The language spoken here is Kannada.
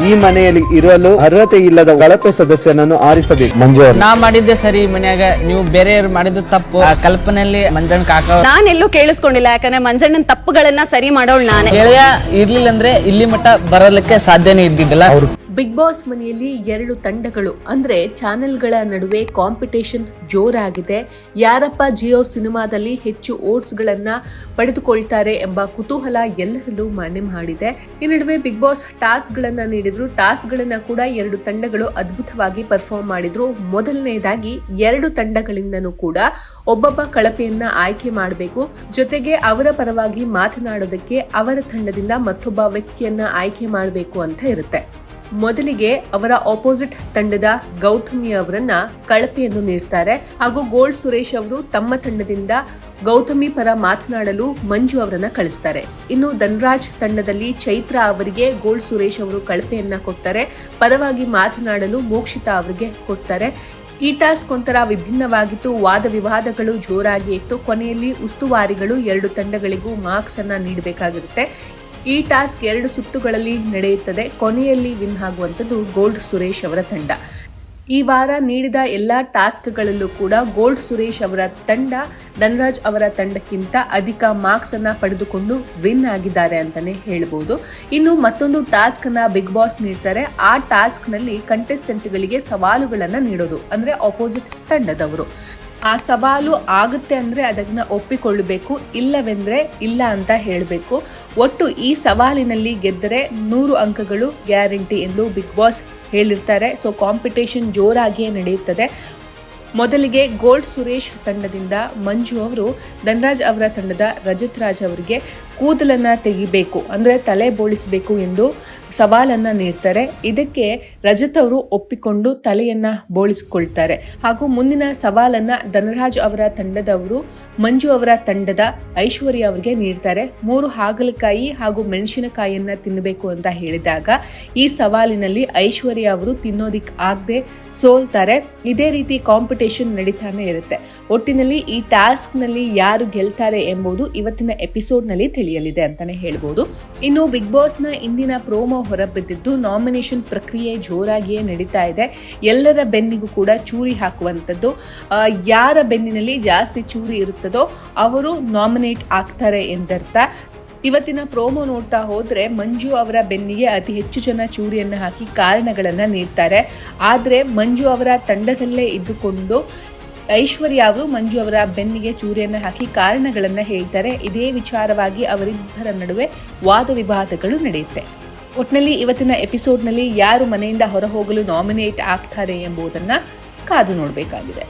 ಈ ಮನೆಯಲ್ಲಿ ಇರಲು ಅರ್ಹತೆ ಇಲ್ಲದ ಕಳಪೆ ಸದಸ್ಯನನ್ನು ಆರಿಸಬೇಕು. ಮಂಜು ಅವರು, ನಾ ಮಾಡಿದ್ದೆ ಸರಿ ಮನ್ಯಾಗ, ನೀವು ಬೇರೆಯವ್ರು ಮಾಡಿದ್ದು ತಪ್ಪು. ಆ ಕಲ್ಪನೆಯಲ್ಲಿ ಮಂಜಣ್ಣ ಕಾಕ ನಾನೆಲ್ಲೂ ಕೇಳಿಸ್ಕೊಂಡಿಲ್ಲ. ಯಾಕಂದ್ರೆ ಮಂಜಣ್ಣನ ತಪ್ಪುಗಳನ್ನ ಸರಿ ಮಾಡೋಳು ನಾನೇ. ಗೆಳೆಯ ಇರ್ಲಿಲ್ಲ ಅಂದ್ರೆ ಇಲ್ಲಿ ಮಟ್ಟ ಬರಲಿಕ್ಕೆ ಸಾಧ್ಯನೇ ಇದ್ದಿದ್ದಿಲ್ಲ. ಬಿಗ್ ಬಾಸ್ ಮನೆಯಲ್ಲಿ 2 ತಂಡಗಳು ಅಂದ್ರೆ ಚಾನೆಲ್ಗಳ ನಡುವೆ ಕಾಂಪಿಟೇಷನ್ ಜೋರಾಗಿದೆ. ಯಾರಪ್ಪ ಜಿಯೋ ಸಿನಿಮಾದಲ್ಲಿ ಹೆಚ್ಚು ಓಟ್ಸ್ ಗಳನ್ನ ಪಡೆದುಕೊಳ್ತಾರೆ ಎಂಬ ಕುತೂಹಲ ಎಲ್ಲರಲ್ಲೂ ಮನೆ ಮಾಡಿದೆ. ಈ ನಡುವೆ ಬಿಗ್ ಬಾಸ್ ಟಾಸ್ಕ್ ಗಳನ್ನ ನೀಡಿದ್ರು. ಟಾಸ್ಕ್ ಗಳನ್ನ ಕೂಡ 2 ತಂಡಗಳು ಅದ್ಭುತವಾಗಿ ಪರ್ಫಾರ್ಮ್ ಮಾಡಿದ್ರು. ಮೊದಲನೇದಾಗಿ 2 ತಂಡಗಳಿಂದನೂ ಕೂಡ ಒಬ್ಬೊಬ್ಬ ಕಳಪೆಯನ್ನ ಆಯ್ಕೆ ಮಾಡಬೇಕು. ಜೊತೆಗೆ ಅವರ ಪರವಾಗಿ ಮಾತನಾಡೋದಕ್ಕೆ ಅವರ ತಂಡದಿಂದ ಮತ್ತೊಬ್ಬ ವ್ಯಕ್ತಿಯನ್ನ ಆಯ್ಕೆ ಮಾಡಬೇಕು ಅಂತ ಇರುತ್ತೆ. ಮೊದಲಿಗೆ ಅವರ ಆಪೋಸಿಟ್ ತಂಡದ ಗೌತಮಿ ಅವರನ್ನ ಕಳಪೆಯನ್ನು ನೀಡ್ತಾರೆ. ಹಾಗೂ ಗೋಲ್ಡ್ ಸುರೇಶ್ ಅವರು ತಮ್ಮ ತಂಡದಿಂದ ಗೌತಮಿ ಪರ ಮಾತನಾಡಲು ಮಂಜು ಅವರನ್ನ ಕಳಿಸ್ತಾರೆ. ಇನ್ನು ಧನ್ರಾಜ್ ತಂಡದಲ್ಲಿ ಚೈತ್ರ ಅವರಿಗೆ ಗೋಲ್ಡ್ ಸುರೇಶ್ ಅವರು ಕಳಪೆಯನ್ನ ಕೊಡ್ತಾರೆ. ಪರವಾಗಿ ಮಾತನಾಡಲು ಮೋಕ್ಷಿತಾ ಅವರಿಗೆ ಕೊಡ್ತಾರೆ. ಈ ಟಾಸ್ಕ್ ಒಂಥರ ವಿಭಿನ್ನವಾಗಿತ್ತು. ವಾದ ವಿವಾದಗಳು ಜೋರಾಗಿ ಇತ್ತು. ಕೊನೆಯಲ್ಲಿ ಉಸ್ತುವಾರಿಗಳು 2 ತಂಡಗಳಿಗೂ ಮಾರ್ಕ್ಸ್ ಅನ್ನ ನೀಡಬೇಕಾಗಿರುತ್ತೆ. ಈ ಟಾಸ್ಕ್ 2 ಸುತ್ತುಗಳಲ್ಲಿ ನಡೆಯುತ್ತದೆ. ಕೊನೆಯಲ್ಲಿ ವಿನ್ ಆಗುವಂಥದ್ದು ಗೋಲ್ಡ್ ಸುರೇಶ್ ಅವರ ತಂಡ. ಈ ವಾರ ನೀಡಿದ ಎಲ್ಲಾ ಟಾಸ್ಕ್ಗಳಲ್ಲೂ ಕೂಡ ಗೋಲ್ಡ್ ಸುರೇಶ್ ಅವರ ತಂಡ ಧನ್ರಾಜ್ ಅವರ ತಂಡಕ್ಕಿಂತ ಅಧಿಕ ಮಾರ್ಕ್ಸ್ ಅನ್ನ ಪಡೆದುಕೊಂಡು ವಿನ್ ಆಗಿದ್ದಾರೆ ಅಂತಾನೆ ಹೇಳ್ಬೋದು. ಇನ್ನು ಮತ್ತೊಂದು ಟಾಸ್ಕ್ ಅನ್ನ ಬಿಗ್ ಬಾಸ್ ನೀಡ್ತಾರೆ. ಆ ಟಾಸ್ಕ್ ನಲ್ಲಿ ಕಂಟೆಸ್ಟೆಂಟ್ಗಳಿಗೆ ಸವಾಲುಗಳನ್ನ ನೀಡೋದು, ಅಂದ್ರೆ ಆಪೋಸಿಟ್ ತಂಡದವರು. ಆ ಸವಾಲು ಆಗುತ್ತೆ ಅಂದ್ರೆ ಅದನ್ನ ಒಪ್ಪಿಕೊಳ್ಳಬೇಕು, ಇಲ್ಲವೆಂದ್ರೆ ಇಲ್ಲ ಅಂತ ಹೇಳಬೇಕು. ಒಟ್ಟು ಈ ಸವಾಲಿನಲ್ಲಿ ಗೆದ್ದರೆ 100 ಅಂಕಗಳು ಗ್ಯಾರಂಟಿ ಎಂದು ಬಿಗ್ ಬಾಸ್ ಹೇಳಿರ್ತಾರೆ. ಸೊ ಕಾಂಪಿಟೇಷನ್ ಜೋರಾಗಿಯೇ ನಡೆಯುತ್ತದೆ. ಮೊದಲಿಗೆ ಗೋಲ್ಡ್ ಸುರೇಶ್ ತಂಡದಿಂದ ಮಂಜು ಅವರು ಧನ್ರಾಜ್ ಅವರ ತಂಡದ ರಜತ್ ರಾಜ್ ಅವರಿಗೆ ಕೂದಲನ್ನ ತೆಗಿಬೇಕು, ಅಂದ್ರೆ ತಲೆ ಬೋಳಿಸಬೇಕು ಎಂದು ಸವಾಲನ್ನ ನೀಡ್ತಾರೆ. ಇದಕ್ಕೆ ರಜತ್ ಅವರು ಒಪ್ಪಿಕೊಂಡು ತಲೆಯನ್ನ ಬೋಳಿಸಿಕೊಳ್ತಾರೆ. ಹಾಗೂ ಮುಂದಿನ ಸವಾಲನ್ನ ಧನರಾಜ್ ಅವರ ತಂಡದವರು ಮಂಜು ಅವರ ತಂಡದ ಐಶ್ವರ್ಯ ಅವರಿಗೆ ನೀಡ್ತಾರೆ. 3 ಹಾಗಲಕಾಯಿ ಹಾಗೂ ಮೆಣಸಿನಕಾಯಿಯನ್ನ ತಿನ್ನಬೇಕು ಅಂತ ಹೇಳಿದಾಗ ಈ ಸವಾಲಿನಲ್ಲಿ ಐಶ್ವರ್ಯ ಅವರು ತಿನ್ನೋದಿಕ್ ಆಗದೆ ಸೋಲ್ತಾರೆ. ಇದೇ ರೀತಿ ಕಾಂಪಿಟೇಷನ್ ನಡೀತಾನೆ ಇರುತ್ತೆ. ಒಟ್ಟಿನಲ್ಲಿ ಈ ಟಾಸ್ಕ್ ನಲ್ಲಿ ಯಾರು ಗೆಲ್ತಾರೆ ಎಂಬುದು ಇವತ್ತಿನ ಎಪಿಸೋಡ್ ನಲ್ಲಿ ತಿಳಿಯಲಿದೆ ಅಂತಾನೆ ಹೇಳ್ಬೋದು. ಇನ್ನು ಬಿಗ್ ಬಾಸ್ ನ ಇಂದಿನ ಪ್ರೋಮೋ ಹೊರಬಿದ್ದಿದ್ದು ನಾಮಿನೇಷನ್ ಪ್ರಕ್ರಿಯೆ ಜೋರಾಗಿಯೇ ನಡೀತಾ ಇದೆ. ಎಲ್ಲರ ಬೆನ್ನಿಗೂ ಕೂಡ ಚೂರಿ ಹಾಕುವಂಥದ್ದು. ಯಾರ ಬೆನ್ನಿನಲ್ಲಿ ಜಾಸ್ತಿ ಚೂರಿ ಇರುತ್ತದೋ ಅವರು ನಾಮಿನೇಟ್ ಆಗ್ತಾರೆ ಎಂದರ್ಥ. ಇವತ್ತಿನ ಪ್ರೋಮೋ ನೋಡ್ತಾ ಹೋದ್ರೆ ಮಂಜು ಅವರ ಬೆನ್ನಿಗೆ ಅತಿ ಹೆಚ್ಚು ಜನ ಚೂರಿಯನ್ನ ಹಾಕಿ ಕಾರಣಗಳನ್ನ ನೀಡ್ತಾರೆ. ಆದ್ರೆ ಮಂಜು ಅವರ ತಂಡದಲ್ಲೇ ಇದ್ದುಕೊಂಡು ಐಶ್ವರ್ಯ ಅವರು ಮಂಜು ಅವರ ಬೆನ್ನಿಗೆ ಚೂರಿಯನ್ನ ಹಾಕಿ ಕಾರಣಗಳನ್ನ ಹೇಳ್ತಾರೆ. ಇದೇ ವಿಚಾರವಾಗಿ ಅವರಿಬ್ಬರ ನಡುವೆ ವಾದ ವಿವಾದಗಳು ನಡೆಯುತ್ತೆ. ಒಟ್ಟಿನಲ್ಲಿ ಇವತ್ತಿನ ಎಪಿಸೋಡ್ನಲ್ಲಿ ಯಾರು ಮನೆಯಿಂದ ಹೊರ ಹೋಗಲು ನಾಮಿನೇಟ್ ಆಗ್ತಾರೆ ಎಂಬುದನ್ನ ಕಾದು ನೋಡಬೇಕಾಗಿದೆ.